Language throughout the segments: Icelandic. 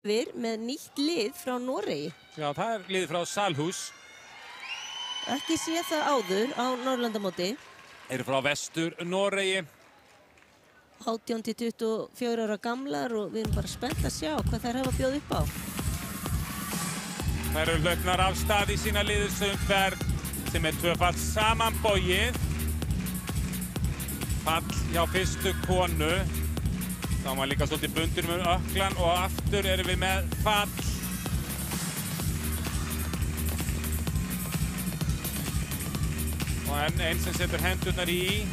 yfir með nýtt lið frá Noregi. Já, það liðið frá Salhús. Ekki sé það áður á Norðurlandamóti. Eru frá Vestur Noregi. 18 til 24 ára gamlar og við erum bara spennt að sjá hvað þær hafa bjóð upp á. Þær eru hlaupnar af stað í sína liðsumferð sem tvöfalt samanbogið. Fall hjá fyrstu konu. Þá var líka svolítið bundur með öklan og aftur erum við með fall. Og einn sem setur hendurnar í.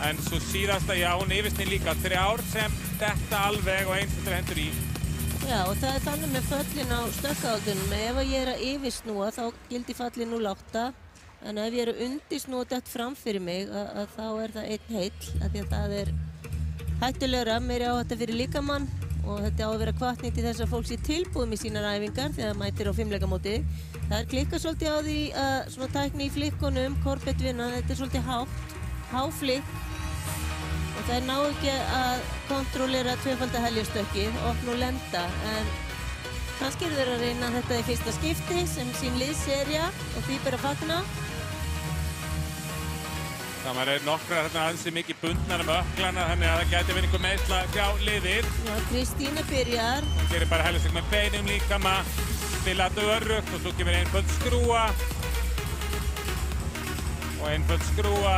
En svo síðasta, já, hún yfirstinn líka 3 sem detta alveg og einn setur hendur í. Já, og það þannig með föllin á stökkaaldunum. Ef ég er að yfirsnúa þá gildi fallin 0,8. En ef ég er að undirsnúa dett fram fyrir mig þá er það 1 heill. Því að það er hættulegra, meiri áhætta fyrir líkamann. Og þetta á að vera hvatning til þess að fólk sé tilbúið með sínar æfingar þegar það mætir á fimmleikamóti. Það er klikkað svolítið á því að svona tækni í flikkunum, korbettvinna, þetta er svolítið háflikk. Og það ná ekki að kontrollera tvöfalda heljarstökkið, opna og lenda. En kannski eru þeir að reyna þetta í fyrsta skipti sem sín liðserja og því ber að fagna. Það var nokkrar ansi mikið bundnar með öklana, þannig að það gæti verið einhver meiðsla hjá liðið. Já, Kristína byrjar. Hún gerir bara heljarstökk með beinum líkama, spila þetta öruggt og svo kemur einföld skrúa. Og einföld skrúa.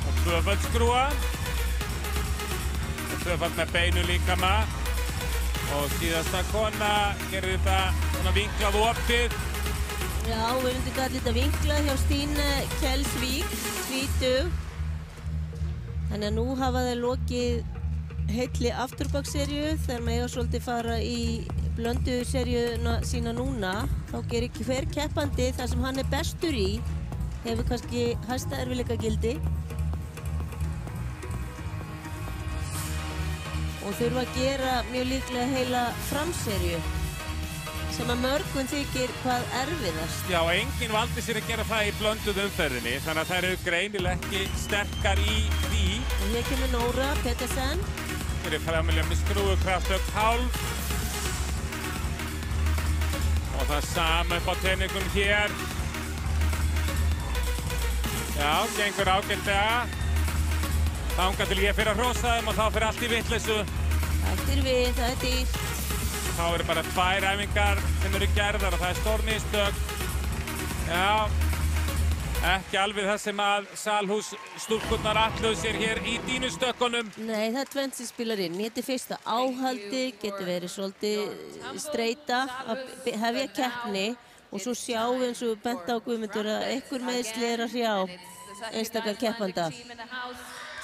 Og tvöföld skrúa. Og tvöföld með beinu líkama. Og síðasta kona gerir þetta svona vinklað opið. Já, við myndum kalla þetta vinklað hjá Stine Kjelsvík, 20. Þannig að nú hafa þeir lokið heilli afturbakseríu þegar maður eiga svolítið fara í blöndu seríuna sína núna. Þá gerir hver keppandi það sem hann er bestur í, hefur kannski hæsta erfiðleikagildi. Og þurfa að gera mjög líklega heila framseríu sem að mörgum þykir hvað erfiðast. Já, enginn valdi sér að gera það í blönduð umferðinni, þannig að þær eru greinilega ekki sterkar í því. Og hér kemur Nóra Pettersen. Þeir eru framilja með skrúfukraftök hálf. Og það sama upp á teiningum hér. Já, gengur ágætlega. Þangað til ég fyrir að hrósa þeim og þá fyrir allt í vitleysu. Hættir við, það er dýrt. Þá eru bara 2 æfingar sem eru gerðar og það er stór mistök. Já, ekki alveg það sem að Salhús stúlkurnar ætluðu sér hér í dýnustökkunum. Nei, það er tvennt sem spilar inn. Þetta er fyrsta áhaldi, getur verið svolítið streita að hefja keppni og svo sjáum við eins og bent á Guðmundur að einhver meiðsli er að hrjá einstakar keppanda.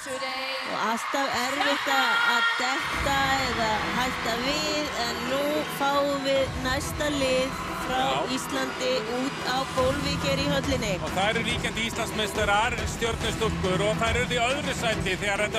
Og alltaf erfitt að detta eða hætta við, en nú fáum við næsta lið frá Íslandi út á gólfi hér í höllinni. Og það eru ríkjandi Íslandsmeistarar, stjörnustúlkur, og það eru í öðru sæti þegar þetta